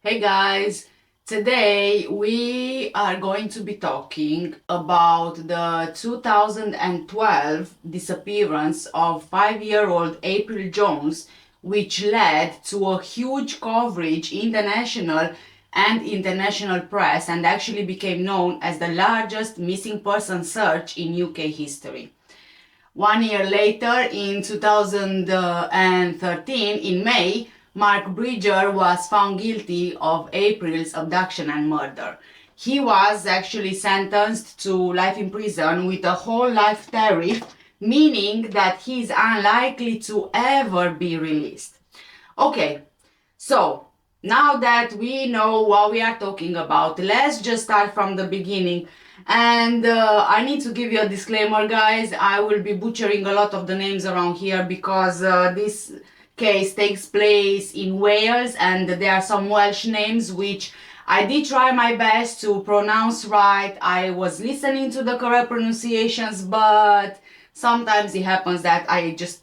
Hey guys, today we are going to be talking about the 2012 disappearance of 5-year-old April Jones, which led to a huge coverage in the national and international press and actually became known as the largest missing person search in UK history. 1 year later, in 2013, in May, Mark Bridger was found guilty of April's abduction and murder. He was actually sentenced to life in prison with a whole life tariff, meaning that he is unlikely to ever be released. Okay, so now that we know what we are talking about, let's just start from the beginning. And I need to give you a disclaimer, guys. I will be butchering a lot of the names around here because this case takes place in Wales and there are some Welsh names which I did try my best to pronounce right. I was listening to the correct pronunciations, but sometimes it happens that I just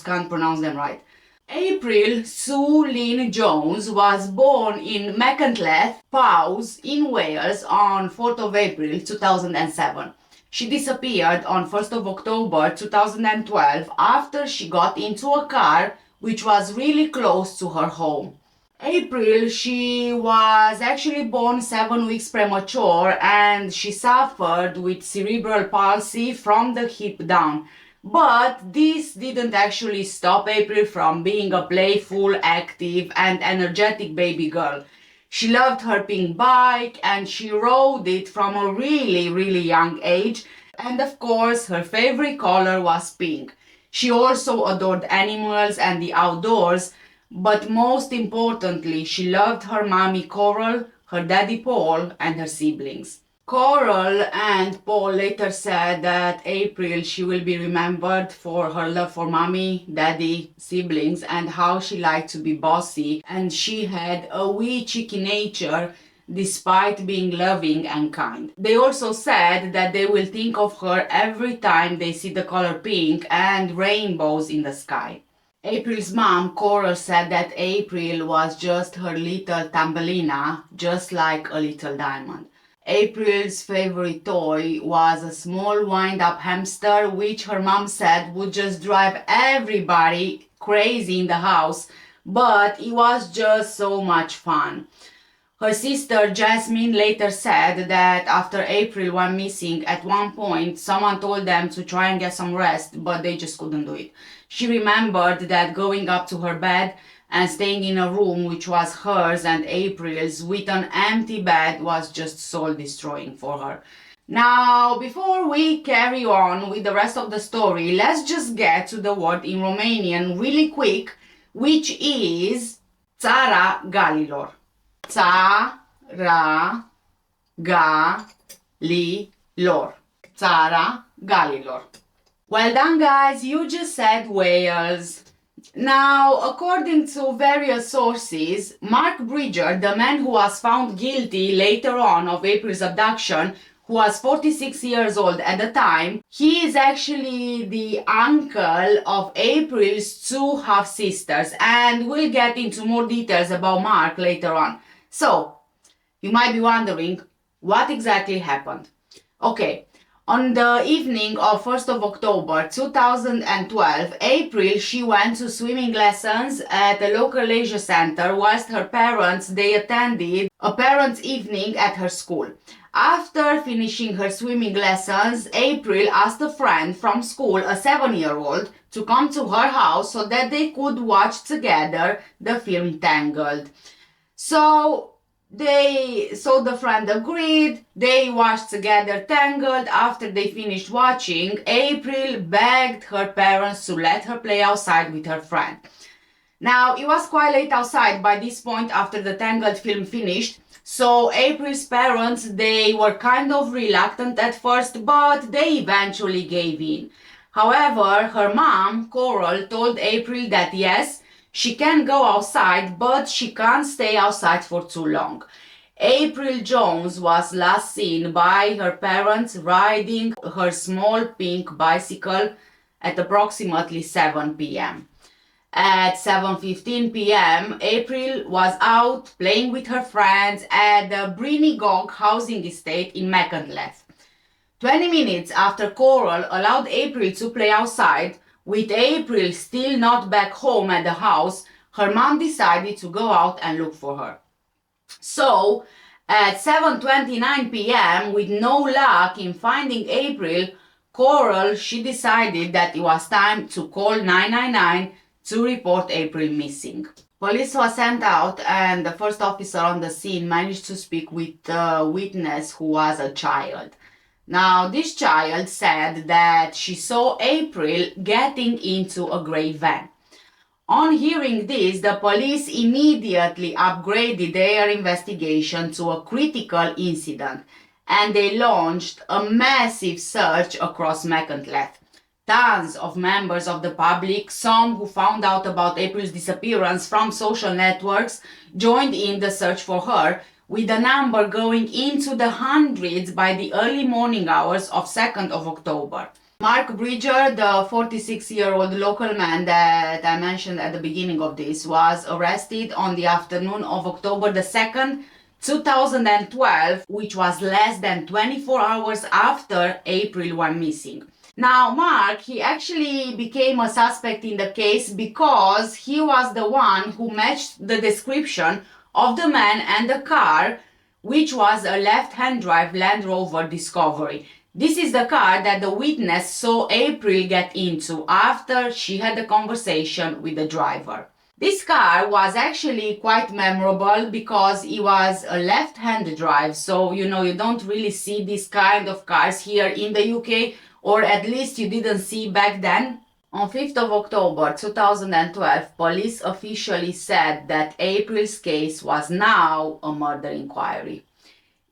can't pronounce them right. April Sue Lynn Jones was born in Machynlleth, Powys in Wales on 4th of April 2007. She disappeared on 1st of October 2012 after she got into a car which was really close to her home. April, she was actually born 7 weeks premature and she suffered with cerebral palsy from the hip down. But this didn't actually stop April from being a playful, active, and energetic baby girl. She loved her pink bike and she rode it from a really young age. And of course, her favorite color was pink. She also adored animals and the outdoors, but most importantly, she loved her mommy Coral, her daddy Paul, and her siblings. Coral and Paul later said that April, she will be remembered for her love for mommy, daddy, siblings, and how she liked to be bossy, and she had a wee cheeky nature despite being loving and kind. They also said that they will think of her every time they see the color pink and rainbows in the sky. April's mom, Coral, said that April was just her little Thumbelina, just like a little diamond. April's favorite toy was a small wind-up hamster, which her mom said would just drive everybody crazy in the house, but it was just so much fun. Her sister Jasmine later said that after April went missing, at one point someone told them to try and get some rest, but they just couldn't do it. She remembered that going up to her bed and staying in a room which was hers and April's with an empty bed was just soul destroying for her. Now, before we carry on with the rest of the story, let's just get to the word in Romanian really quick, which is Țara Galilor. Țara Galilor. Țara Galilor. Well done, guys, you just said Wales. Now, according to various sources, Mark Bridger, the man who was found guilty later on of April's abduction, who was 46 years old at the time, he is actually the uncle of April's two half-sisters, and we'll get into more details about Mark later on. So, you might be wondering, what exactly happened? Okay. On the evening of 1st of October 2012, April, she went to swimming lessons at a local leisure center whilst her parents, they attended a parents' evening at her school. After finishing her swimming lessons, April asked a friend from school, a 7-year-old, to come to her house so that they could watch together the film Tangled. So the friend agreed. They watched together Tangled. After they finished watching, April begged her parents to let her play outside with her friend. Now, it was quite late outside by this point after the Tangled film finished, so April's parents, they were kind of reluctant at first, but they eventually gave in. However, her mom, Coral, told April that yes, she can go outside, but she can't stay outside for too long. April Jones was last seen by her parents riding her small pink bicycle at approximately 7 p.m. At 7:15 p.m., April was out playing with her friends at the Brynigog housing estate in Machynlleth. 20 minutes after Coral allowed April to play outside, with April still not back home at the house, her mom decided to go out and look for her. So, at 7:29 p.m., with no luck in finding April, Coral, she decided that it was time to call 999 to report April missing. Police was sent out and the first officer on the scene managed to speak with the witness, who was a child. Now, this child said that she saw April getting into a grey van. On hearing this, the police immediately upgraded their investigation to a critical incident and they launched a massive search across Machynlleth. Tons of members of the public, some who found out about April's disappearance from social networks, joined in the search for her, with the number going into the hundreds by the early morning hours of 2nd of October. Mark Bridger, the 46-year-old local man that I mentioned at the beginning of this, was arrested on the afternoon of October the 2nd, 2012, which was less than 24 hours after April went missing. Now, Mark, he actually became a suspect in the case because he was the one who matched the description of the man and the car, which was a left-hand drive Land Rover Discovery. This is the car that the witness saw April get into after she had a conversation with the driver. This car was actually quite memorable because it was a left-hand drive, so you don't really see these kind of cars here in the UK, or at least you didn't see back then. On 5th of October 2012, police officially said that April's case was now a murder inquiry.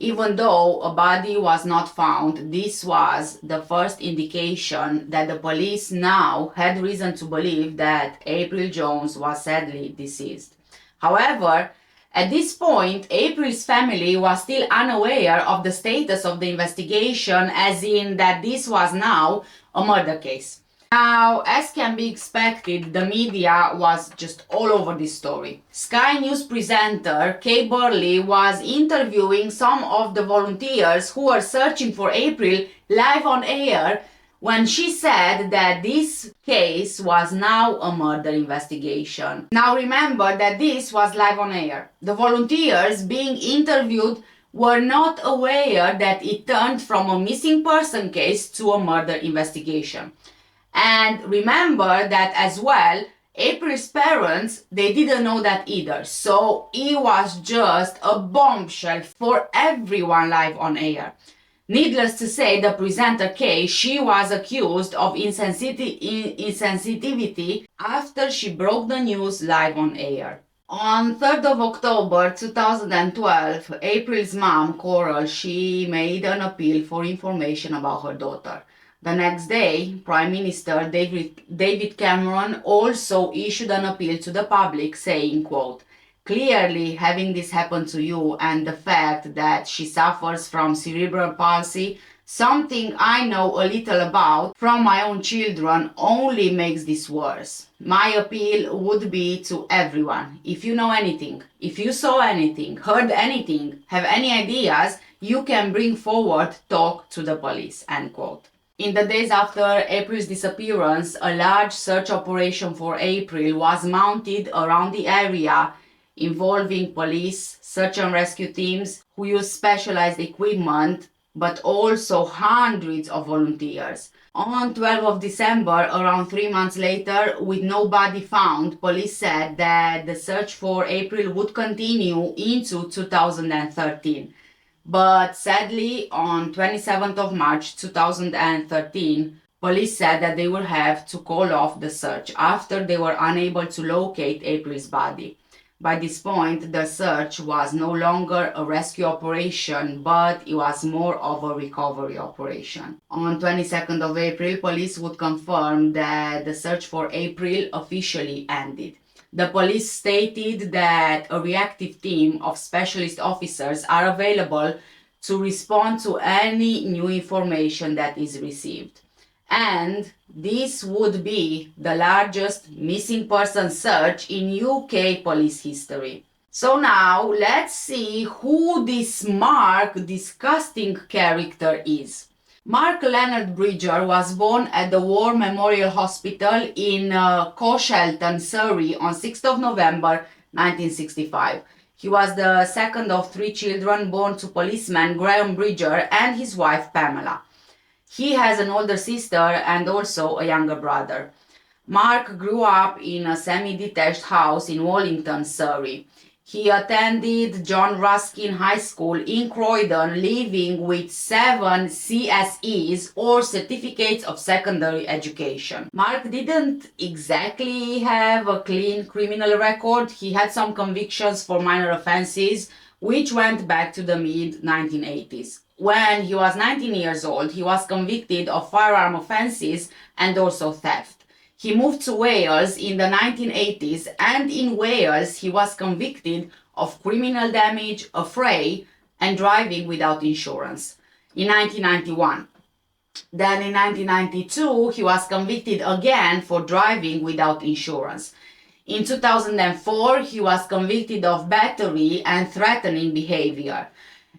Even though a body was not found, this was the first indication that the police now had reason to believe that April Jones was sadly deceased. However, at this point, April's family was still unaware of the status of the investigation, as in that this was now a murder case. Now, as can be expected, the media was just all over this story. Sky News presenter Kay Burley was interviewing some of the volunteers who were searching for April live on air when she said that this case was now a murder investigation. Now remember that this was live on air. The volunteers being interviewed were not aware that it turned from a missing person case to a murder investigation. And remember that as well, April's parents, they didn't know that either. So it was just a bombshell for everyone live on air. Needless to say, the presenter Kay, she was accused of insensitivity after she broke the news live on air. On 3rd of October 2012, April's mom, Coral, she made an appeal for information about her daughter. The next day, Prime Minister David Cameron also issued an appeal to the public saying, quote, "Clearly, having this happen to you and the fact that she suffers from cerebral palsy, something I know a little about from my own children, only makes this worse. My appeal would be to everyone. If you know anything, if you saw anything, heard anything, have any ideas, you can bring forward, talk to the police," end quote. In the days after April's disappearance, a large search operation for April was mounted around the area, involving police, search and rescue teams who used specialized equipment, but also hundreds of volunteers. On 12th of December, around 3 months later, with no body found, police said that the search for April would continue into 2013. But sadly, on 27th of March 2013, police said that they would have to call off the search after they were unable to locate April's body. By this point, the search was no longer a rescue operation, but it was more of a recovery operation. On 22nd of April, police would confirm that the search for April officially ended. The police stated that a reactive team of specialist officers are available to respond to any new information that is received. and this would be the largest missing person search in UK police history. So now let's see who this Mark disgusting character is. Mark Leonard Bridger was born at the War Memorial Hospital in Coshelton, Surrey on 6th of November 1965. He was the second of three children born to policeman Graham Bridger and his wife Pamela. He has an older sister and also a younger brother. Mark grew up in a semi-detached house in Wallington, Surrey. He attended John Ruskin High School in Croydon, leaving with 7 CSEs or Certificates of Secondary Education. Mark didn't exactly have a clean criminal record. He had some convictions for minor offenses, which went back to the mid-1980s. When he was 19 years old, he was convicted of firearm offenses and also theft. He moved to Wales in the 1980s, and in Wales he was convicted of criminal damage, affray, and driving without insurance in 1991. Then in 1992 he was convicted again for driving without insurance. In 2004 he was convicted of battery and threatening behavior.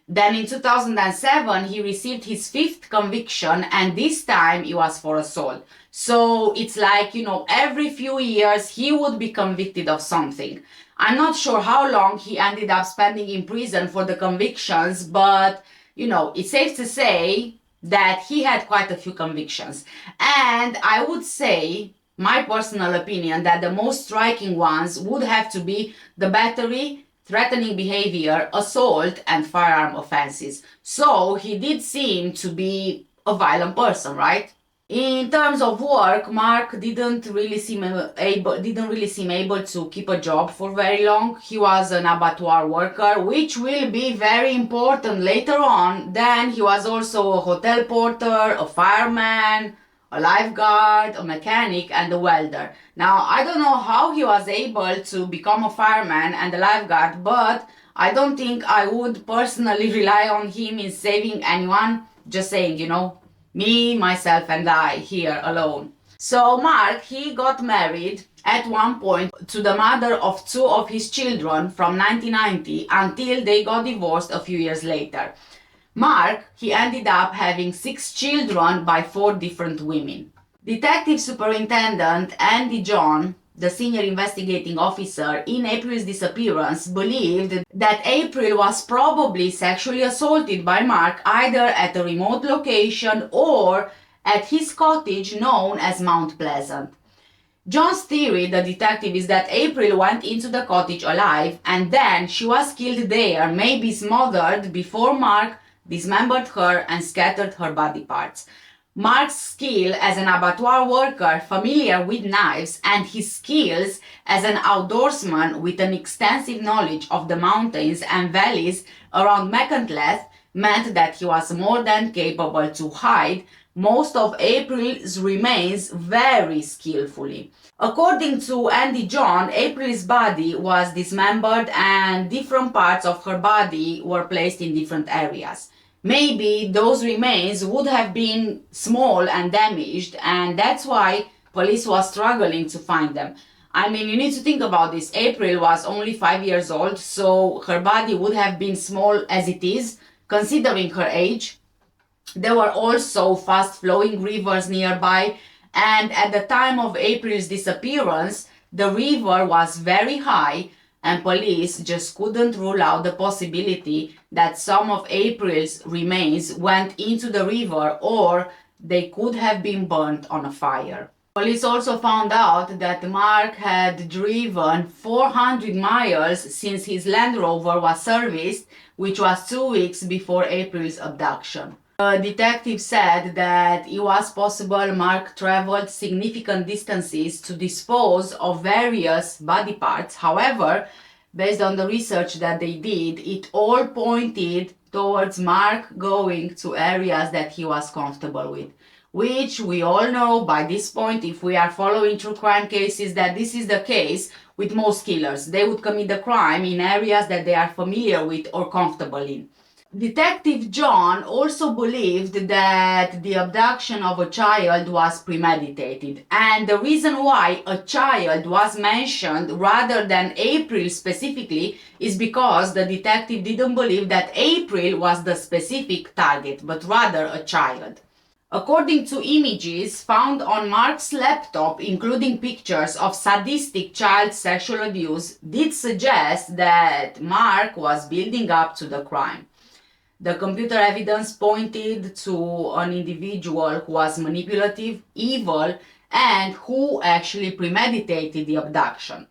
Then in 2007 he received his 5th conviction, and this time it was for assault. So it's like, every few years he would be convicted of something. I'm not sure how long he ended up spending in prison for the convictions, but it's safe to say that he had quite a few convictions. And I would say, my personal opinion, that the most striking ones would have to be the battery, threatening behavior, assault, and firearm offenses. So he did seem to be a violent person, right? In terms of work, Mark didn't really seem able to keep a job for very long. He was an abattoir worker, which will be very important later on. Then he was also a hotel porter, a fireman, a lifeguard, a mechanic, and a welder. Now, I don't know how he was able to become a fireman and a lifeguard, but I don't think I would personally rely on him in saving anyone. Just saying, me, myself, and I here alone. So Mark, he got married at one point to the mother of 2 of his children from 1990 until they got divorced a few years later. Mark, he ended up having 6 children by 4 different women. Detective Superintendent Andy John, the senior investigating officer in April's disappearance, believed that April was probably sexually assaulted by Mark either at a remote location or at his cottage known as Mount Pleasant. John's theory, the detective, is that April went into the cottage alive and then she was killed there, maybe smothered, before Mark dismembered her and scattered her body parts. Mark's skill as an abattoir worker familiar with knives and his skills as an outdoorsman with an extensive knowledge of the mountains and valleys around Machynlleth meant that he was more than capable to hide most of April's remains very skillfully. According to Andy John, April's body was dismembered and different parts of her body were placed in different areas. Maybe those remains would have been small and damaged, and that's why police was struggling to find them. I mean, you need to think about this. April was only 5 years old, so her body would have been small as it is, considering her age. There were also fast-flowing rivers nearby, and at the time of April's disappearance, the river was very high, and police just couldn't rule out the possibility that some of April's remains went into the river or they could have been burnt on a fire. Police also found out that Mark had driven 400 miles since his Land Rover was serviced, which was 2 weeks before April's abduction. The detective said that it was possible Mark traveled significant distances to dispose of various body parts. However, based on the research that they did, it all pointed towards Mark going to areas that he was comfortable with. Which we all know by this point, if we are following true crime cases, that this is the case with most killers. They would commit the crime in areas that they are familiar with or comfortable in. Detective John also believed that the abduction of a child was premeditated, and the reason why a child was mentioned rather than April specifically is because the detective didn't believe that April was the specific target, but rather a child. According to images found on Mark's laptop, including pictures of sadistic child sexual abuse, did suggest that Mark was building up to the crime. The computer evidence pointed to an individual who was manipulative, evil, and who actually premeditated the abduction.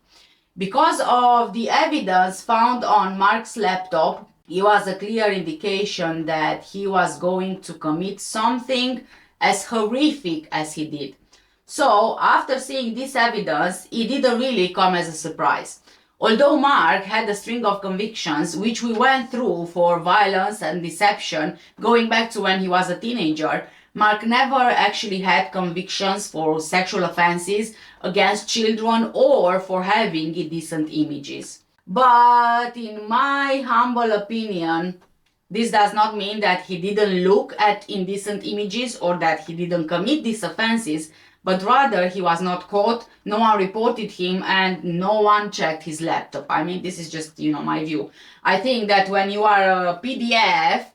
Because of the evidence found on Mark's laptop, it was a clear indication that he was going to commit something as horrific as he did. So, after seeing this evidence, it didn't really come as a surprise. Although Mark had a string of convictions, which we went through for violence and deception, going back to when he was a teenager, Mark never actually had convictions for sexual offenses against children or for having indecent images. But in my humble opinion, this does not mean that he didn't look at indecent images or that he didn't commit these offenses, but rather he was not caught, no one reported him, and no one checked his laptop. I mean, this is just, my view. I think that when you are a PDF,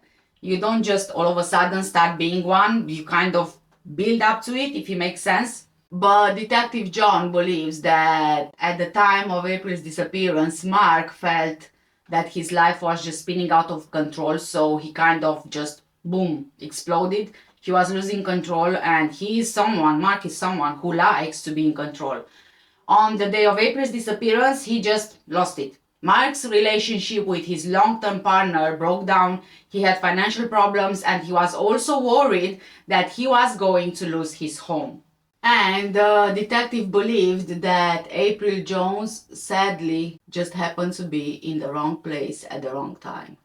you don't just all of a sudden start being one, you kind of build up to it, if it makes sense. But Detective John believes that at the time of April's disappearance, Mark felt that his life was just spinning out of control, so he kind of just, boom, exploded. He was losing control, and Mark is someone who likes to be in control. On the day of April's disappearance, he just lost it. Mark's relationship with his long-term partner broke down, he had financial problems, and he was also worried that he was going to lose his home. And the detective believed that April Jones sadly just happened to be in the wrong place at the wrong time.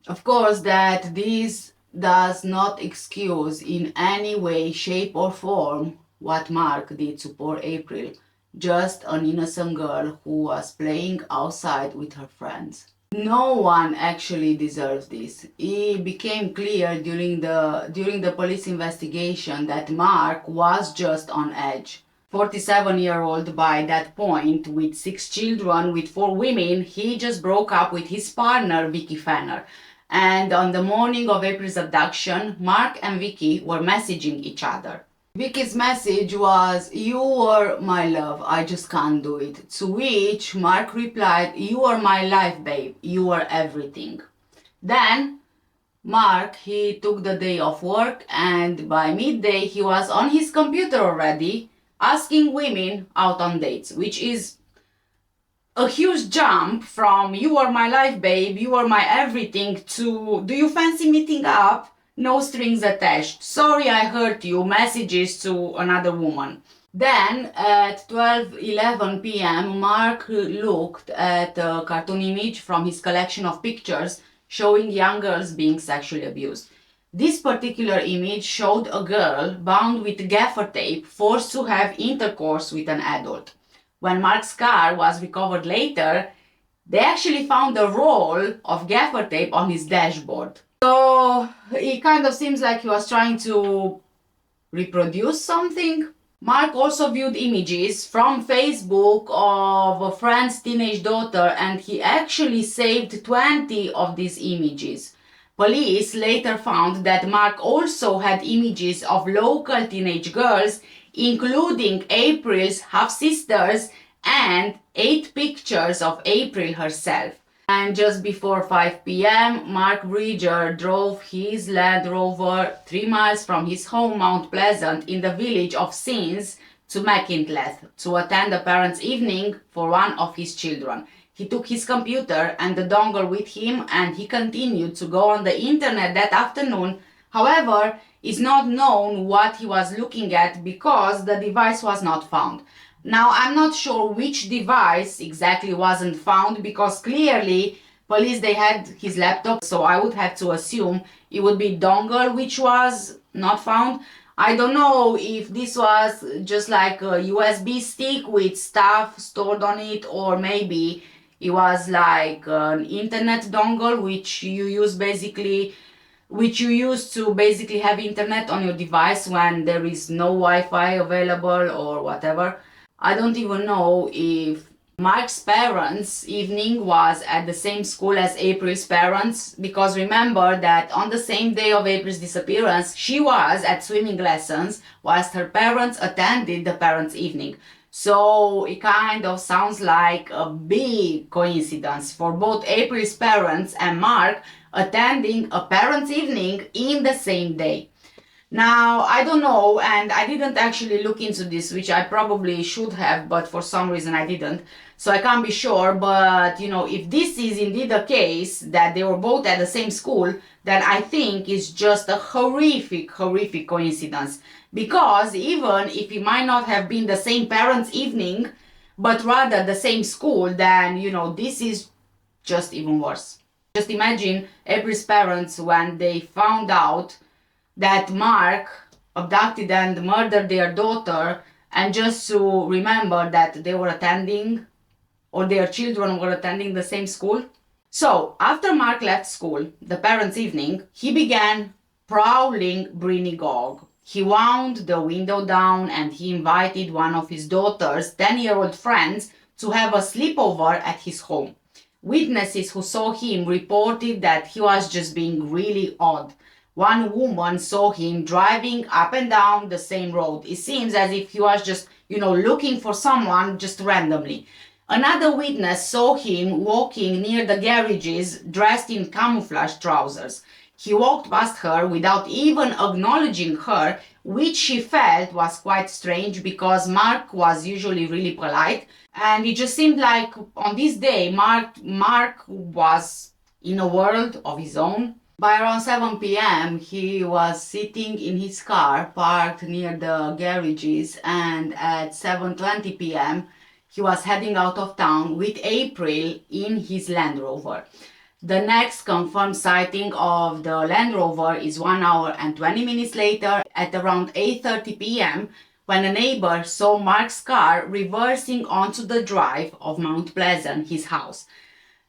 Of course, that this does not excuse in any way, shape, or form what Mark did to poor April, just an innocent girl who was playing outside with her friends. No one actually deserves this. It became clear during the police investigation that Mark was just on edge. 47-year-old by that point, with 6 children, with 4 women, he just broke up with his partner, Vicky Fenner. And on the morning of April's abduction, Mark and Vicky were messaging each other. Vicky's message was, "You were my love, I just can't do it." To which Mark replied, "You are my life, babe, you are everything." Then Mark, he took the day off work, and by midday he was on his computer already asking women out on dates, which is a huge jump from "you are my life, babe, you are my everything" to "do you fancy meeting up? No strings attached. Sorry I hurt you. Messages to another woman." Then at 12:11 p.m. Mark looked at a cartoon image from his collection of pictures showing young girls being sexually abused. This particular image showed a girl bound with gaffer tape forced to have intercourse with an adult. When Mark's car was recovered later, they actually found a roll of gaffer tape on his dashboard. So it kind of seems like he was trying to reproduce something. Mark also viewed images from Facebook of a friend's teenage daughter, and he actually saved 20 of these images. Police later found that Mark also had images of local teenage girls, including April's half-sisters, and 8 pictures of April herself. And just before 5 p.m., Mark Bridger drove his Land Rover 3 miles from his home, Mount Pleasant, in the village of Scenes, to Machynlleth to attend a parents' evening for one of his children. He took his computer and the dongle with him, and he continued to go on the internet that afternoon. However, it's not known what he was looking at because the device was not found. Now, I'm not sure which device exactly wasn't found because clearly police, they had his laptop, so I would have to assume it would be dongle which was not found. I don't know if this was just like a USB stick with stuff stored on it, or maybe It was like an internet dongle which you use to basically have internet on your device when there is no Wi-Fi available or whatever. I don't even know if Mark's parents' evening was at the same school as April's parents, because remember that on the same day of April's disappearance, she was at swimming lessons whilst her parents attended the parents' evening. So it kind of sounds like a big coincidence for both April's parents and Mark attending a parents' evening in the same day. Now, I don't know, and I didn't actually look into this, which I probably should have, but for some reason I didn't. So I can't be sure, but if this is indeed the case, that they were both at the same school, then I think it's just a horrific, horrific coincidence. Because even if it might not have been the same parents' evening, but rather the same school, then, this is just even worse. Just imagine April's parents when they found out that Mark abducted and murdered their daughter, and just to remember that they were attending, or their children were attending the same school. So, after Mark left school, the parents' evening, he began prowling Brinigog. He wound the window down and he invited one of his daughter's 10-year-old friends to have a sleepover at his home. Witnesses who saw him reported that he was just being really odd. One woman saw him driving up and down the same road. It seems as if he was just, looking for someone just randomly. Another witness saw him walking near the garages dressed in camouflage trousers. He walked past her without even acknowledging her, which she felt was quite strange because Mark was usually really polite. And it just seemed like on this day, Mark was in a world of his own. By around 7 p.m., he was sitting in his car parked near the garages, and at 7:20 p.m., he was heading out of town with April in his Land Rover. The next confirmed sighting of the Land Rover is 1 hour and 20 minutes later at around 8:30 p.m. when a neighbor saw Mark's car reversing onto the drive of Mount Pleasant, his house.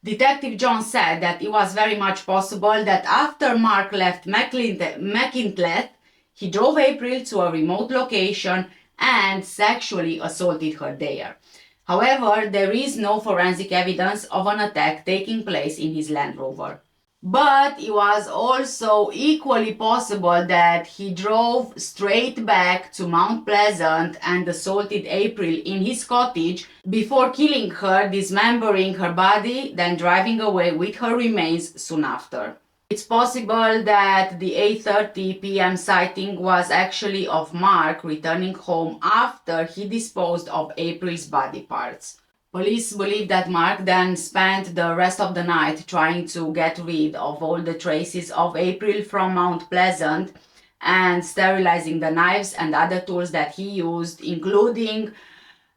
Detective John said that it was very much possible that after Mark left McIntyre, he drove April to a remote location and sexually assaulted her there. However, there is no forensic evidence of an attack taking place in his Land Rover. But it was also equally possible that he drove straight back to Mount Pleasant and assaulted April in his cottage before killing her, dismembering her body, then driving away with her remains soon after. It's possible that the 8:30 p.m. sighting was actually of Mark returning home after he disposed of April's body parts. Police believe that Mark then spent the rest of the night trying to get rid of all the traces of April from Mount Pleasant and sterilizing the knives and other tools that he used, including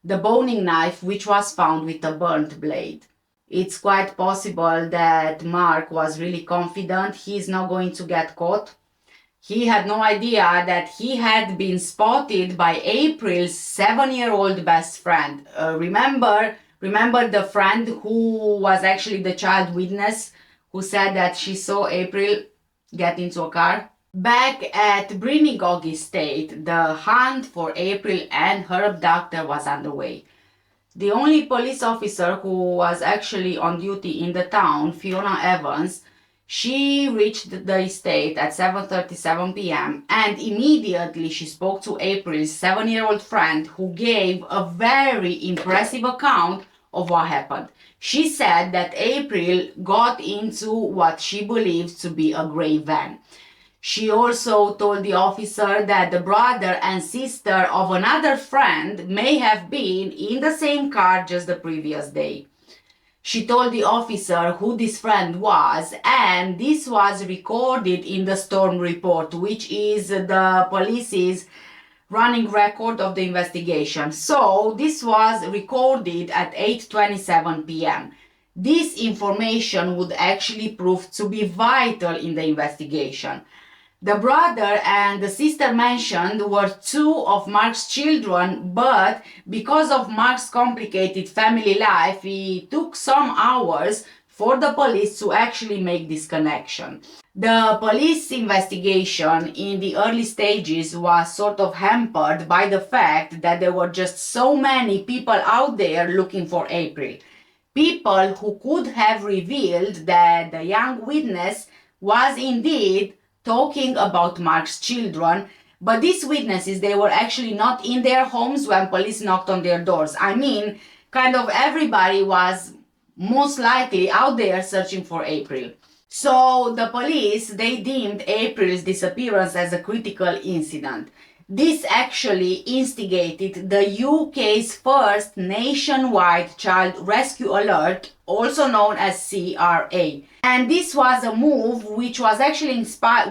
the boning knife, which was found with a burnt blade. It's quite possible that Mark was really confident he's not going to get caught. He had no idea that he had been spotted by April's 7-year-old best friend. Remember the friend who was actually the child witness who said that she saw April get into a car? Back at Brinigog Estate, the hunt for April and her abductor was underway. The only police officer who was actually on duty in the town, Fiona Evans, she reached the estate at 7:37 p.m. and immediately she spoke to April's 7-year-old friend, who gave a very impressive account of what happened. She said that April got into what she believed to be a gray van. She also told the officer that the brother and sister of another friend may have been in the same car just the previous day. She told the officer who this friend was, and this was recorded in the storm report, which is the police's running record of the investigation. So this was recorded at 8:27 p.m. This information would actually prove to be vital in the investigation. The brother and the sister mentioned were two of Mark's children, but because of Mark's complicated family life, it took some hours for the police to actually make this connection. The police investigation in the early stages was sort of hampered by the fact that there were just so many people out there looking for April. People who could have revealed that the young witness was indeed talking about Mark's children, but these witnesses, they were actually not in their homes when police knocked on their doors. I mean, kind of everybody was most likely out there searching for April. So the police, they deemed April's disappearance as a critical incident. This actually instigated the UK's first nationwide child rescue alert, also known as CRA. And this was a move which was actually inspired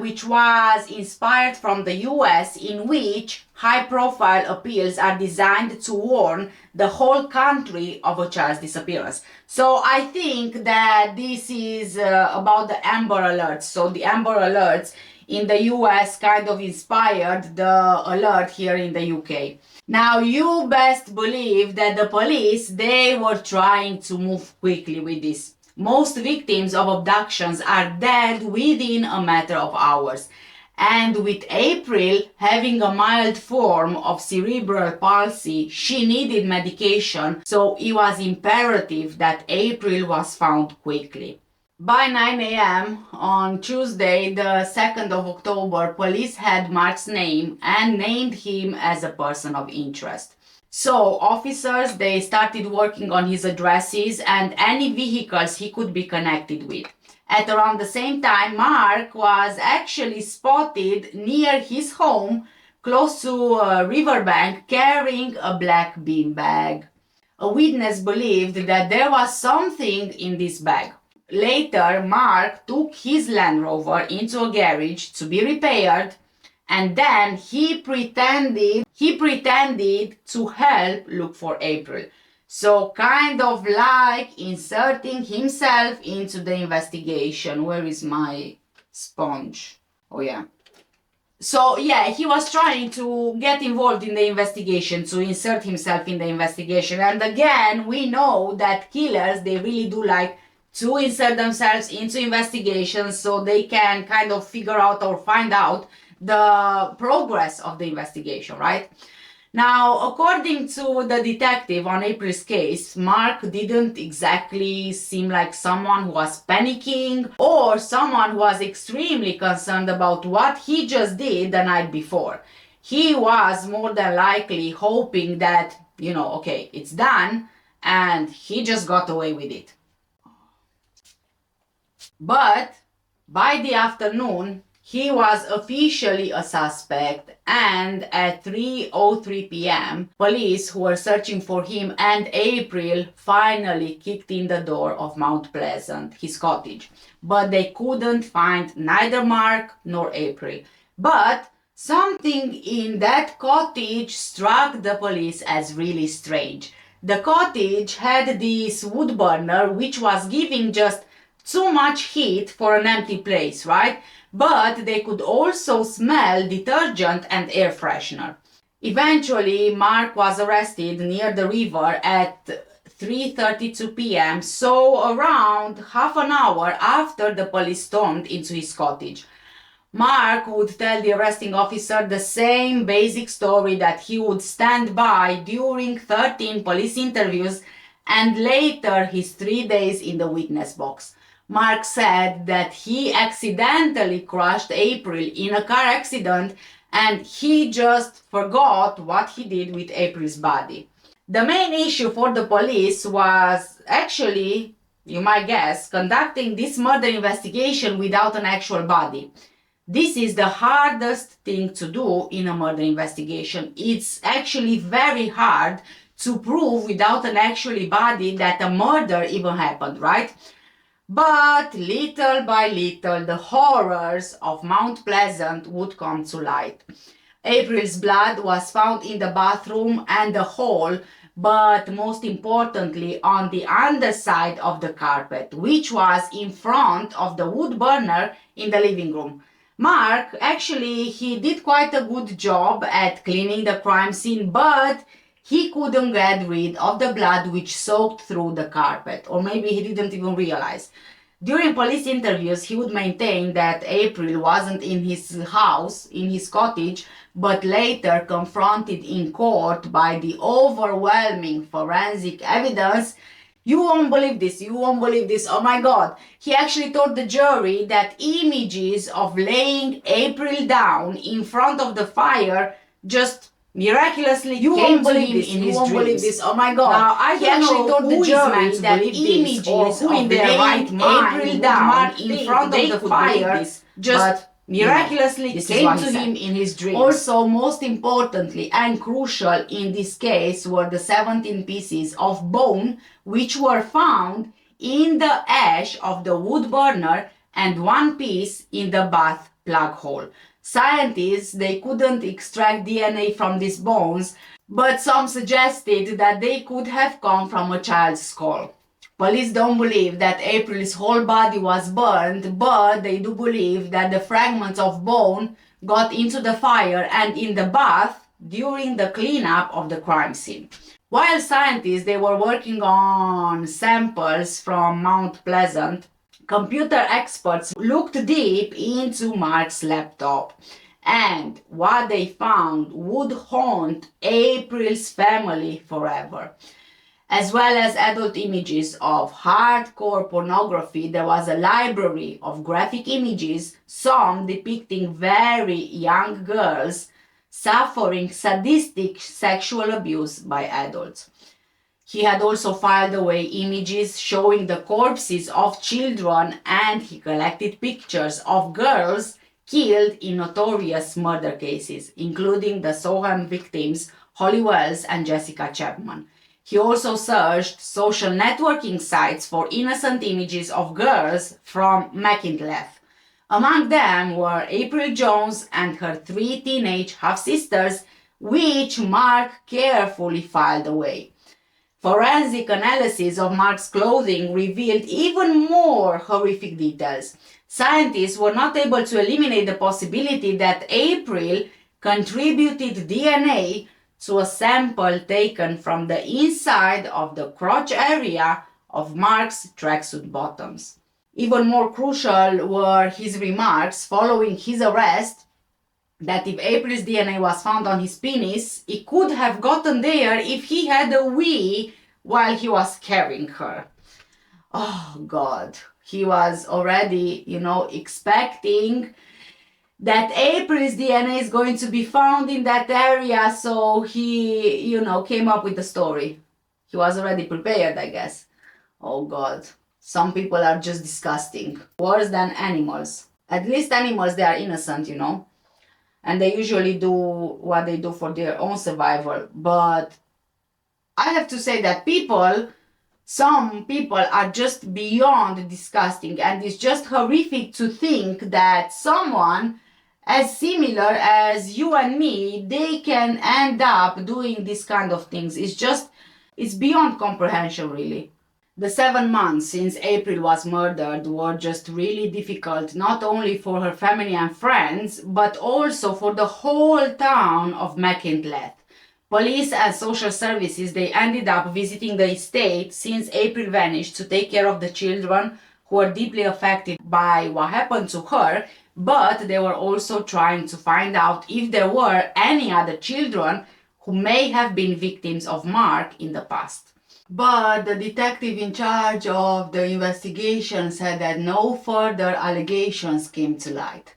from the US, in which high-profile appeals are designed to warn the whole country of a child's disappearance. So I think that this is about the Amber Alerts. So the Amber Alerts in the US kind of inspired the alert here in the UK. Now, you best believe that the police, they were trying to move quickly with this. Most victims of abductions are dead within a matter of hours. And with April having a mild form of cerebral palsy, she needed medication, so it was imperative that April was found quickly. By 9 a.m. on Tuesday, the 2nd of October, police had Mark's name and named him as a person of interest. So officers, they started working on his addresses and any vehicles he could be connected with. At around the same time, Mark was actually spotted near his home, close to a riverbank, carrying a black beanbag. A witness believed that there was something in this bag. Later, Mark took his Land Rover into a garage to be repaired, and then he pretended to help look for April. So kind of like inserting himself into the investigation. Where is my sponge? Oh yeah. So yeah, he was trying to get involved in the investigation, to insert himself in the investigation. And again, we know that killers, they really do like to insert themselves into investigations so they can kind of figure out or find out the progress of the investigation, right? Now, according to the detective on April's case, Mark didn't exactly seem like someone who was panicking or someone who was extremely concerned about what he just did the night before. He was more than likely hoping that, okay, it's done, and he just got away with it. But by the afternoon, he was officially a suspect, and at 3:03 p.m., police who were searching for him and April finally kicked in the door of Mount Pleasant, his cottage. But they couldn't find neither Mark nor April. But something in that cottage struck the police as really strange. The cottage had this wood burner which was giving just too much heat for an empty place, right? But they could also smell detergent and air freshener. Eventually, Mark was arrested near the river at 3:32 p.m., so around half an hour after the police stormed into his cottage. Mark would tell the arresting officer the same basic story that he would stand by during 13 police interviews and later his 3 days in the witness box. Mark said that he accidentally crushed April in a car accident and he just forgot what he did with April's body. The main issue for the police was actually, you might guess, conducting this murder investigation without an actual body. This is the hardest thing to do in a murder investigation. It's actually very hard to prove without an actual body that a murder even happened, right? But little by little, the horrors of Mount Pleasant would come to light. April's blood was found in the bathroom and the hall, but most importantly on the underside of the carpet, which was in front of the wood burner in the living room. Mark, actually, he did quite a good job at cleaning the crime scene, but he couldn't get rid of the blood which soaked through the carpet, or maybe he didn't even realize. During police interviews, he would maintain that April wasn't in his house, in his cottage, but later confronted in court by the overwhelming forensic evidence. You won't believe this, you won't believe this, oh my god. He actually told the jury that images of laying April down in front of the fire just miraculously came to him in his dreams. Believe this, oh my god. Now, I he actually told the jury that images of in their right mind April down in front of the fire just miraculously came to him in his dreams. Also, most importantly and crucial in this case were the 17 pieces of bone which were found in the ash of the wood burner and one piece in the bath plug hole. Scientists, they couldn't extract DNA from these bones, but some suggested that they could have come from a child's skull. Police don't believe that April's whole body was burned, but they do believe that the fragments of bone got into the fire and in the bath during the cleanup of the crime scene. While scientists they were working on samples from Mount Pleasant, computer experts looked deep into Mark's laptop, and what they found would haunt April's family forever. As well as adult images of hardcore pornography, there was a library of graphic images, some depicting very young girls suffering sadistic sexual abuse by adults. He had also filed away images showing the corpses of children, and he collected pictures of girls killed in notorious murder cases, including the Soham victims Holly Wells and Jessica Chapman. He also searched social networking sites for innocent images of girls from McIntyre. Among them were April Jones and her 3 teenage half-sisters, which Mark carefully filed away. Forensic analysis of Mark's clothing revealed even more horrific details. Scientists were not able to eliminate the possibility that April contributed DNA to a sample taken from the inside of the crotch area of Mark's tracksuit bottoms. Even more crucial were his remarks following his arrest that if April's DNA was found on his penis, it could have gotten there if he had a wee while he was carrying her. Oh God, he was already, expecting that April's DNA is going to be found in that area, so he, came up with the story. He was already prepared, I guess. Oh God, some people are just disgusting. Worse than animals. At least animals, they are innocent, and they usually do what they do for their own survival. But I have to say that some people are just beyond disgusting, and it's just horrific to think that someone as similar as you and me, they can end up doing this kind of things. It's beyond comprehension, really. The 7 months since April was murdered were just really difficult, not only for her family and friends, but also for the whole town of McIntyre. Police and social services, they ended up visiting the estate since April vanished to take care of the children who were deeply affected by what happened to her, but they were also trying to find out if there were any other children who may have been victims of Mark in the past. But the detective in charge of the investigation said that no further allegations came to light.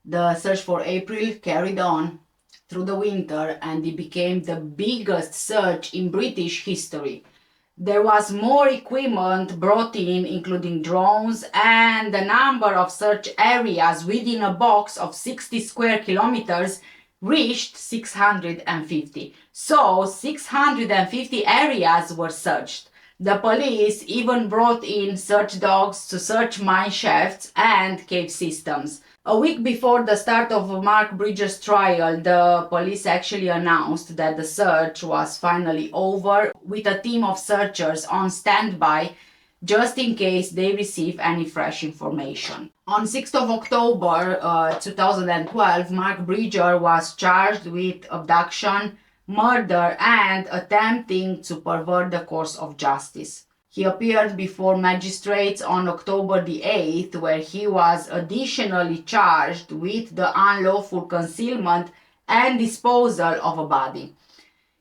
The search for April carried on through the winter, and it became the biggest search in British history. There was more equipment brought in, including drones, and the number of search areas within a box of 60 square kilometers reached 650. So 650 areas were searched. The police even brought in search dogs to search mine shafts and cave systems. A week before the start of Mark Bridger's trial, the police actually announced that the search was finally over, with a team of searchers on standby just in case they receive any fresh information. On 6th of October 2012, Mark Bridger was charged with abduction, murder, and attempting to pervert the course of justice. He appeared before magistrates on October the 8th, where he was additionally charged with the unlawful concealment and disposal of a body.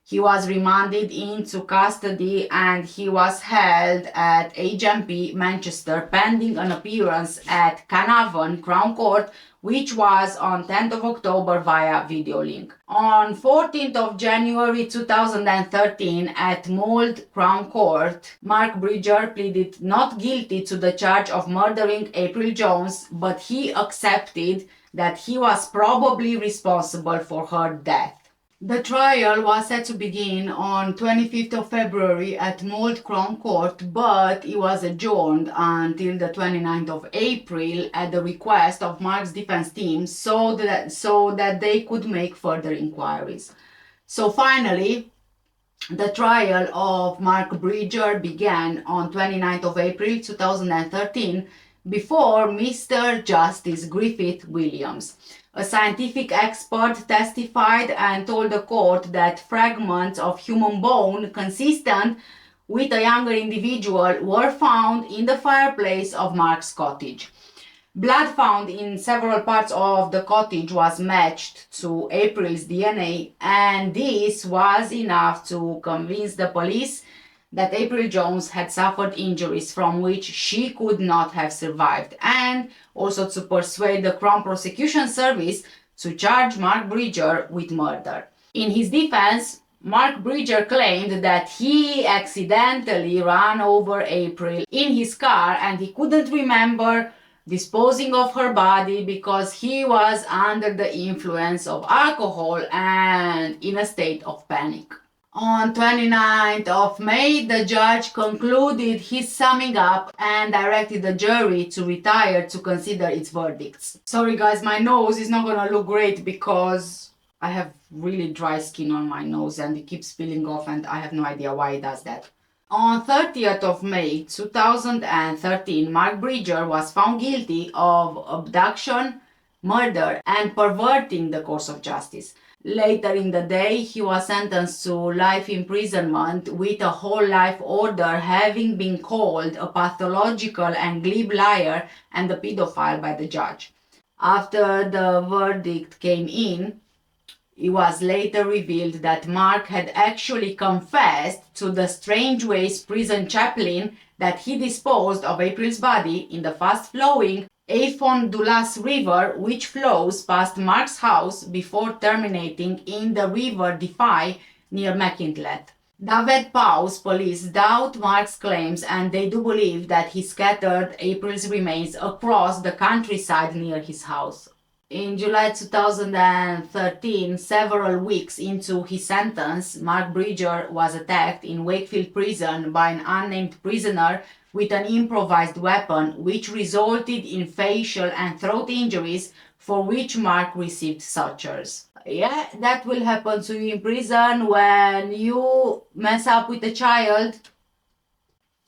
He was remanded into custody and he was held at HMP Manchester pending an appearance at Carnarvon Crown Court, which was on 10th of October via video link. On 14th of January 2013 at Mold Crown Court, Mark Bridger pleaded not guilty to the charge of murdering April Jones, but he accepted that he was probably responsible for her death. The trial was set to begin on 25th of February at Mold Crown Court, but it was adjourned until the 29th of April at the request of Mark's defense team so that they could make further inquiries. So finally, the trial of Mark Bridger began on 29th of April 2013 before Mr. Justice Griffith Williams. A scientific expert testified and told the court that fragments of human bone consistent with a younger individual were found in the fireplace of Mark's cottage. Blood found in several parts of the cottage was matched to April's DNA, and this was enough to convince the police that April Jones had suffered injuries from which she could not have survived, and also to persuade the Crown Prosecution Service to charge Mark Bridger with murder. In his defense, Mark Bridger claimed that he accidentally ran over April in his car and he couldn't remember disposing of her body because he was under the influence of alcohol and in a state of panic. On 29th of May, the judge concluded his summing up and directed the jury to retire to consider its verdicts. Sorry guys, my nose is not gonna look great because I have really dry skin on my nose and it keeps spilling off and I have no idea why it does that. On 30th of May 2013, Mark Bridger was found guilty of abduction, murder, and perverting the course of justice. Later in the day, he was sentenced to life imprisonment with a whole life order, having been called a pathological and glib liar and a pedophile by the judge. After the verdict came in, it was later revealed that Mark had actually confessed to the Strangeways prison chaplain that he disposed of April's body in the fast-flowing Avon Dulas River, which flows past Mark's house before terminating in the River Defy near Machynlleth. Dyfed-Powys police doubt Mark's claims and they do believe that he scattered April's remains across the countryside near his house. In July 2013, several weeks into his sentence, Mark Bridger was attacked in Wakefield Prison by an unnamed prisoner with an improvised weapon, which resulted in facial and throat injuries for which Mark received sutures. Yeah, that will happen to you in prison when you mess up with a child.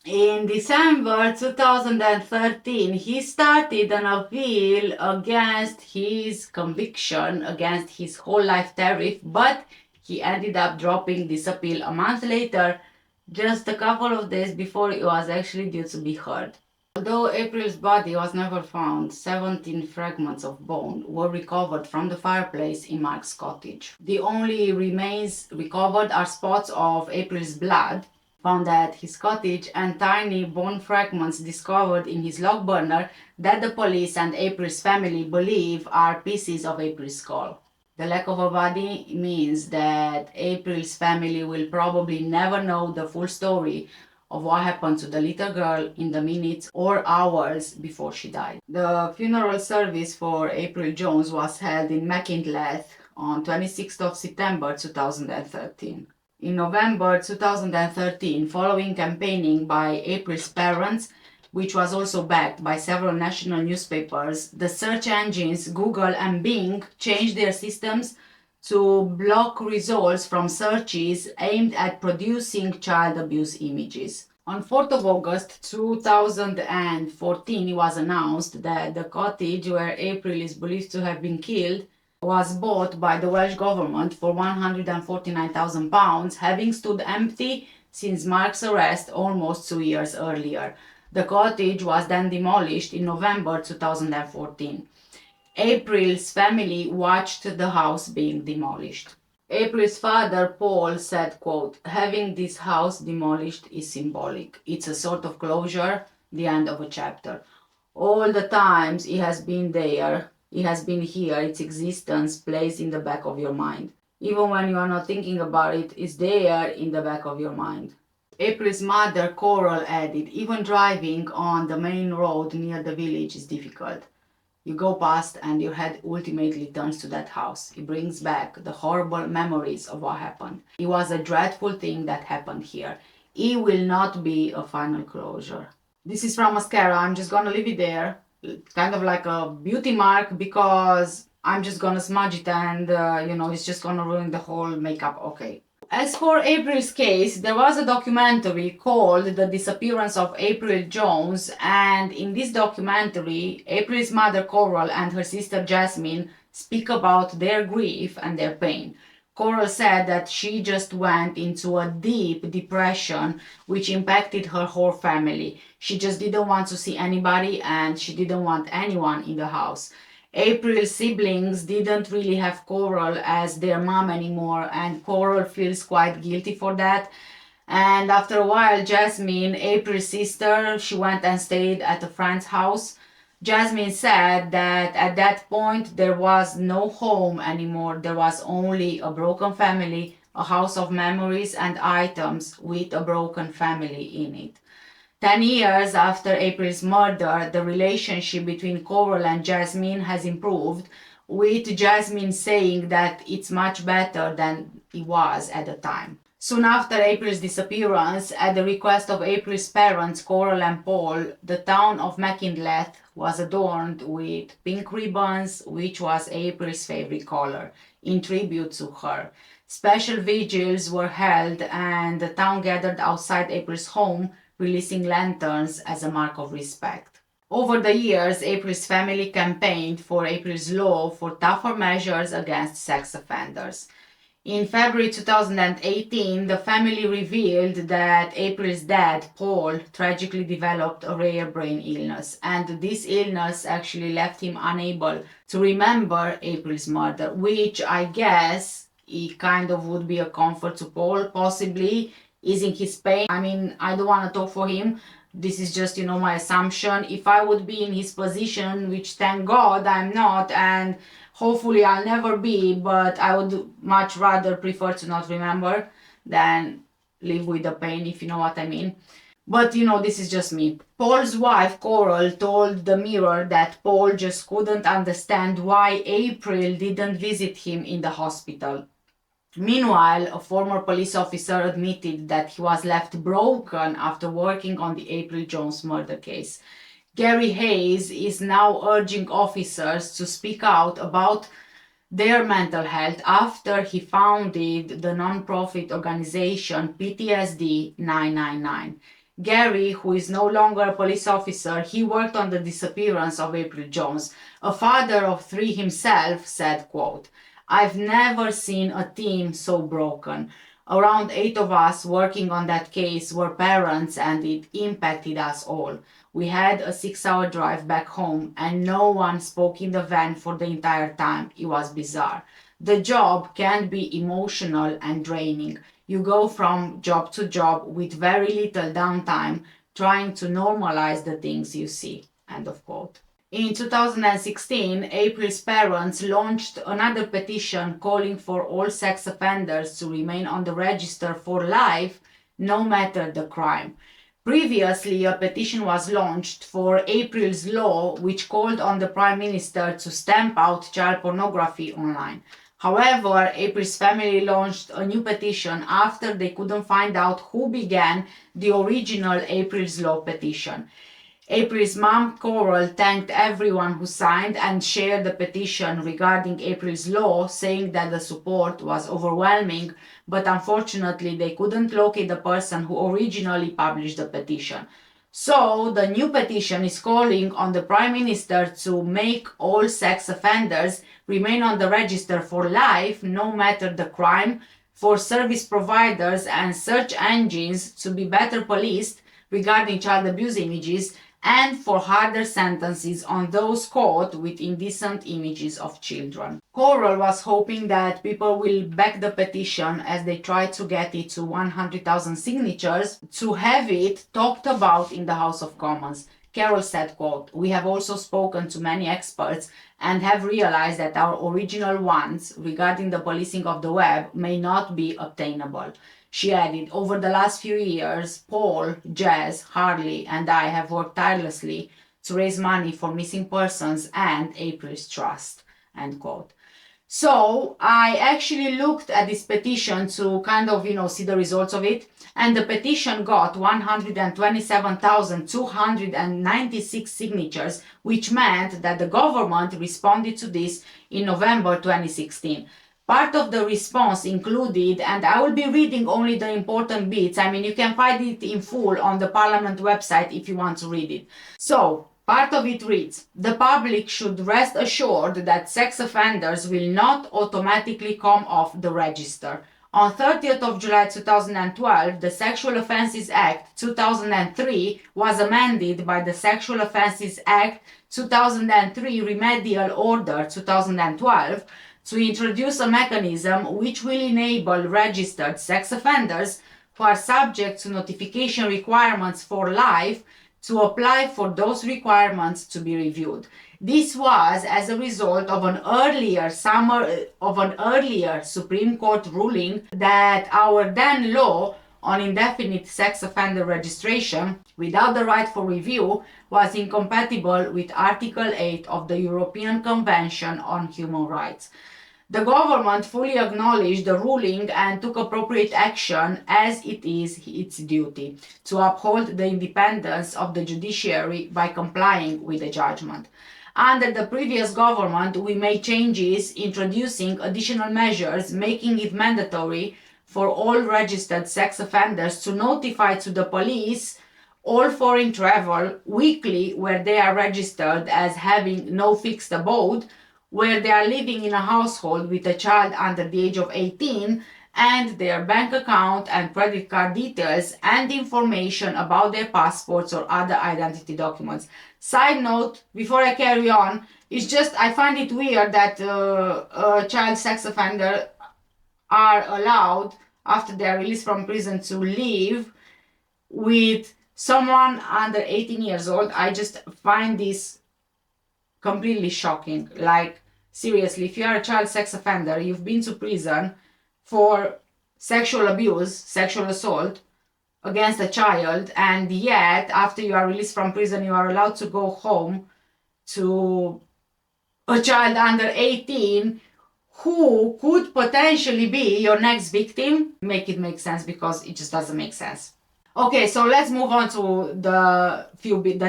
In December 2013, he started an appeal against his conviction, against his whole life tariff, but he ended up dropping this appeal a month later, just a couple of days before it was actually due to be heard. Although April's body was never found, 17 fragments of bone were recovered from the fireplace in Mark's cottage. The only remains recovered are spots of April's blood found at his cottage and tiny bone fragments discovered in his log burner that the police and April's family believe are pieces of April's skull. The lack of a body means that April's family will probably never know the full story of what happened to the little girl in the minutes or hours before she died. The funeral service for April Jones was held in Machynlleth on 26th of September 2013. In November 2013, following campaigning by April's parents, which was also backed by several national newspapers, the search engines Google and Bing changed their systems to block results from searches aimed at producing child abuse images. On 4th of August 2014, it was announced that the cottage where April is believed to have been killed was bought by the Welsh government for £149,000, having stood empty since Mark's arrest almost 2 years earlier. The cottage was then demolished in November 2014. April's family watched the house being demolished. April's father, Paul, said, quote, "Having this house demolished is symbolic. It's a sort of closure, the end of a chapter. All the times it has been there, it has been here, its existence plays in the back of your mind. Even when you are not thinking about it, it's there in the back of your mind." April's mother, Coral, added, "Even driving on the main road near the village is difficult. You go past and your head ultimately turns to that house. It brings back the horrible memories of what happened. It was a dreadful thing that happened here. It will not be a final closure." This is from mascara. I'm just gonna leave it there. Kind of like a beauty mark because I'm just gonna smudge it and, it's just gonna ruin the whole makeup. Okay. As for April's case, there was a documentary called The Disappearance of April Jones, and in this documentary, April's mother Coral and her sister Jasmine speak about their grief and their pain. Coral said that she just went into a deep depression which impacted her whole family. She just didn't want to see anybody and she didn't want anyone in the house. April's siblings didn't really have Coral as their mom anymore, and Coral feels quite guilty for that. And after a while, Jasmine, April's sister, she went and stayed at a friend's house. Jasmine said that at that point there was no home anymore. There was only a broken family, a house of memories and items with a broken family in it. 10 years after April's murder, the relationship between Coral and Jasmine has improved, with Jasmine saying that it's much better than it was at the time. Soon after April's disappearance, at the request of April's parents, Coral and Paul, the town of Machynlleth was adorned with pink ribbons, which was April's favorite color, in tribute to her. Special vigils were held and the town gathered outside April's home, releasing lanterns as a mark of respect. Over the years, April's family campaigned for April's law for tougher measures against sex offenders. In February 2018, the family revealed that April's dad, Paul, tragically developed a rare brain illness, and this illness actually left him unable to remember April's murder, which I guess it kind of would be a comfort to Paul, possibly easing his pain. I mean, I don't want to talk for him. This is just, my assumption. If I would be in his position, which thank God I'm not, and hopefully I'll never be, but I would much rather prefer to not remember than live with the pain, if you know what I mean. But this is just me. Paul's wife, Coral, told the Mirror that Paul just couldn't understand why April didn't visit him in the hospital. Meanwhile, a former police officer admitted that he was left broken after working on the April Jones murder case. Gary Hayes is now urging officers to speak out about their mental health after he founded the non-profit organization PTSD 999. Gary, who is no longer a police officer, he worked on the disappearance of April Jones. A father of 3 himself said, quote, "I've never seen a team so broken. Around 8 of us working on that case were parents and it impacted us all. We had a 6-hour drive back home and no one spoke in the van for the entire time. It was bizarre. The job can be emotional and draining. You go from job to job with very little downtime, trying to normalize the things you see." End of quote. In 2016, April's parents launched another petition calling for all sex offenders to remain on the register for life, no matter the crime. Previously, a petition was launched for April's Law, which called on the Prime Minister to stamp out child pornography online. However, April's family launched a new petition after they couldn't find out who began the original April's Law petition. April's mom, Coral, thanked everyone who signed and shared the petition regarding April's law, saying that the support was overwhelming, but unfortunately they couldn't locate the person who originally published the petition. So, the new petition is calling on the Prime Minister to make all sex offenders remain on the register for life, no matter the crime, for service providers and search engines to be better policed regarding child abuse images, and for harder sentences on those caught with indecent images of children. Coral was hoping that people will back the petition as they try to get it to 100,000 signatures to have it talked about in the House of Commons. Carol said, quote, "We have also spoken to many experts and have realized that our original ones regarding the policing of the web may not be obtainable." She added, "Over the last few years, Paul, Jazz, Harley, and I have worked tirelessly to raise money for missing persons and April's Trust." End quote. So I actually looked at this petition to kind of, see the results of it. And the petition got 127,296 signatures, which meant that the government responded to this in November 2016. Part of the response included, and I will be reading only the important bits. I mean, you can find it in full on the Parliament website if you want to read it. So, part of it reads, "The public should rest assured that sex offenders will not automatically come off the register. On 30th of July 2012, the Sexual Offences Act 2003 was amended by the Sexual Offences Act 2003 Remedial Order 2012 to introduce a mechanism which will enable registered sex offenders who are subject to notification requirements for life to apply for those requirements to be reviewed." This was as a result of an earlier Supreme Court ruling that our then law on indefinite sex offender registration without the right for review was incompatible with Article 8 of the European Convention on Human Rights. The government fully acknowledged the ruling and took appropriate action, as it is its duty, to uphold the independence of the judiciary by complying with the judgment. Under the previous government, we made changes introducing additional measures, making it mandatory for all registered sex offenders to notify to the police all foreign travel weekly where they are registered as having no fixed abode, where they are living in a household with a child under the age of 18, and their bank account and credit card details and information about their passports or other identity documents. Side note, before I carry on, it's just I find it weird that child sex offenders are allowed, after they are released from prison, to live with someone under 18 years old. I just find this completely shocking. Like, seriously, if you are a child sex offender, you've been to prison for sexual abuse, sexual assault against a child, and yet after you are released from prison, you are allowed to go home to a child under 18 who could potentially be your next victim. Make it make sense, because it just doesn't make sense. Okay, so let's move on to the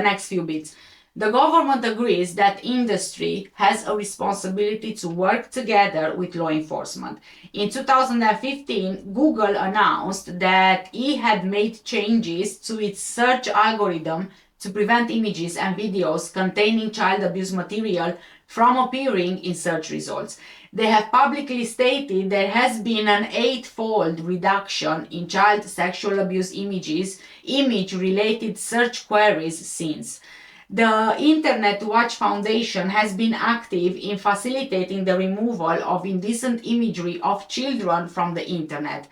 next few bits. The government agrees that industry has a responsibility to work together with law enforcement. In 2015, Google announced that it had made changes to its search algorithm to prevent images and videos containing child abuse material from appearing in search results. They have publicly stated there has been an 8-fold reduction in child sexual abuse image-related search queries since. The Internet Watch Foundation has been active in facilitating the removal of indecent imagery of children from the internet.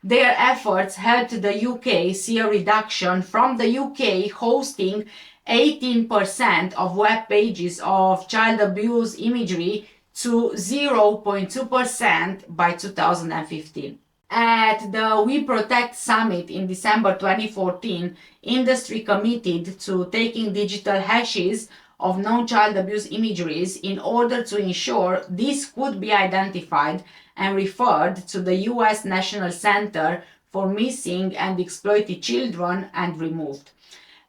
Their efforts helped the UK see a reduction from the UK hosting 18% of web pages of child abuse imagery to 0.2% by 2015. At the We Protect Summit in December 2014, industry committed to taking digital hashes of known child abuse imageries in order to ensure this could be identified and referred to the US National Center for Missing and Exploited Children and removed.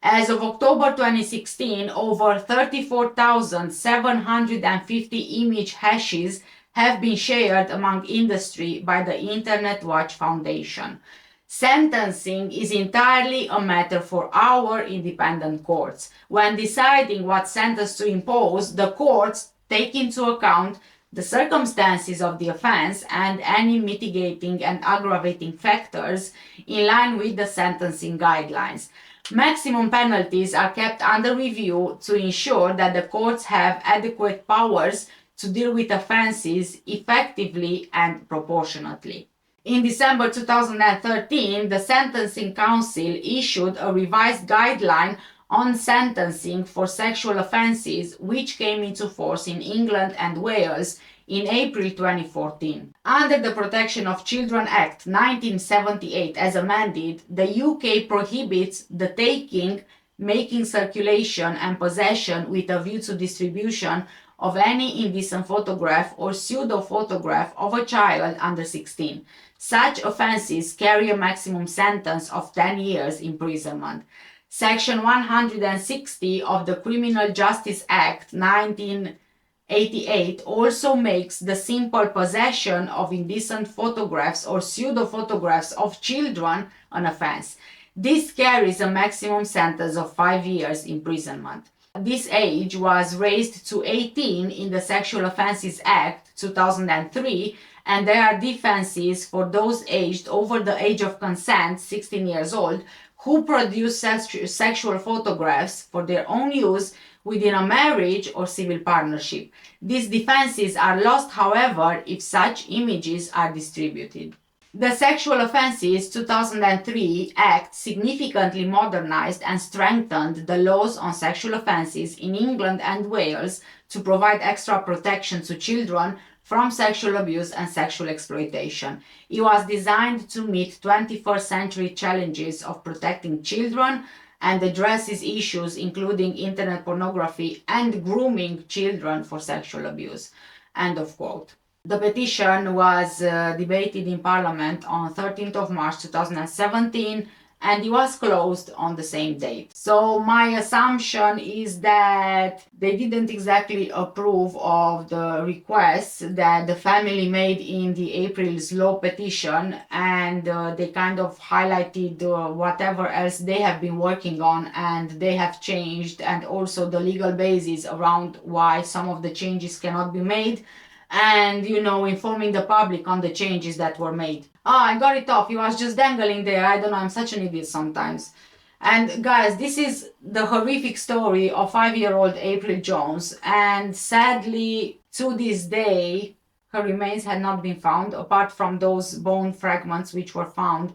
As of October 2016, over 34,750 image hashes have been shared among industry by the Internet Watch Foundation. Sentencing is entirely a matter for our independent courts. When deciding what sentence to impose, the courts take into account the circumstances of the offense and any mitigating and aggravating factors in line with the sentencing guidelines. Maximum penalties are kept under review to ensure that the courts have adequate powers to deal with offenses effectively and proportionately. In December 2013, the Sentencing Council issued a revised guideline on sentencing for sexual offences, which came into force in England and Wales in April 2014. Under the Protection of Children Act 1978 as amended, the UK prohibits the taking, making, circulation and possession with a view to distribution of any indecent photograph or pseudo-photograph of a child under 16. Such offences carry a maximum sentence of 10 years imprisonment. Section 160 of the Criminal Justice Act 1988 also makes the simple possession of indecent photographs or pseudo-photographs of children an offence. This carries a maximum sentence of 5 years imprisonment. This age was raised to 18 in the Sexual Offences Act 2003, and there are defenses for those aged over the age of consent, 16 years old, who produce sexual photographs for their own use within a marriage or civil partnership. These defenses are lost, however, if such images are distributed. The Sexual Offences 2003 Act significantly modernized and strengthened the laws on sexual offences in England and Wales to provide extra protection to children from sexual abuse and sexual exploitation. It was designed to meet 21st century challenges of protecting children and addresses issues including internet pornography and grooming children for sexual abuse. End of quote. The petition was debated in Parliament on 13th of March 2017 and it was closed on the same date. So my assumption is that they didn't exactly approve of the requests that the family made in the April's law petition, and they kind of highlighted whatever else they have been working on and they have changed, and also the legal basis around why some of the changes cannot be made, and informing the public on the changes that were made. I got it off. It was just dangling there. I don't know, I'm such an idiot sometimes. And guys, this is the horrific story of 5-year-old April Jones, and sadly to this day her remains had not been found apart from those bone fragments which were found.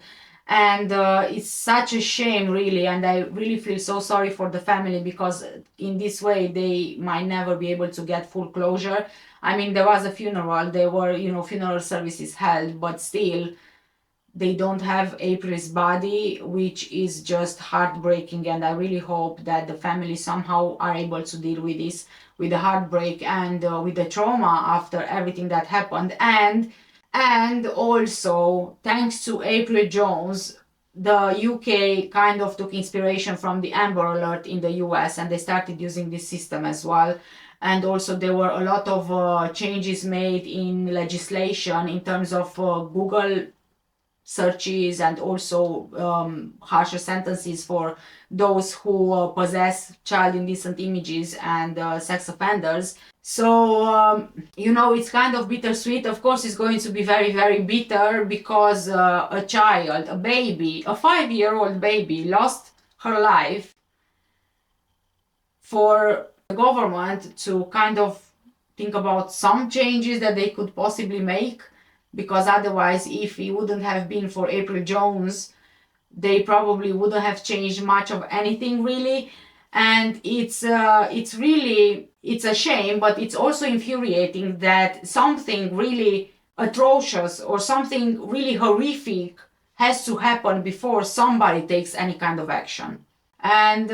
And it's such a shame, really, and I really feel so sorry for the family, because in this way they might never be able to get full closure. I mean, there was a funeral, there were funeral services held, but still they don't have April's body, which is just heartbreaking. And I really hope that the family somehow are able to deal with this, with the heartbreak and with the trauma after everything that happened. And also, thanks to April Jones, the UK kind of took inspiration from the Amber Alert in the US, and they started using this system as well. And also there were a lot of changes made in legislation in terms of Google searches, and also harsher sentences for those who possess child indecent images and sex offenders. So it's kind of bittersweet. Of course, it's going to be very, very bitter, because a child, a baby, a 5-year-old baby lost her life for the government to kind of think about some changes that they could possibly make, because otherwise, if it wouldn't have been for April Jones, they probably wouldn't have changed much of anything, really. And it's a shame, but it's also infuriating that something really atrocious or something really horrific has to happen before somebody takes any kind of action. And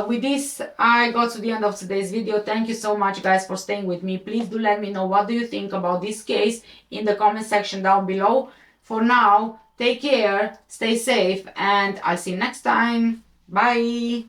with this, I got to the end of today's video. Thank you so much, guys, for staying with me. Please do let me know what do you think about this case in the comment section down below. For now, take care, stay safe, and I'll see you next time. Bye!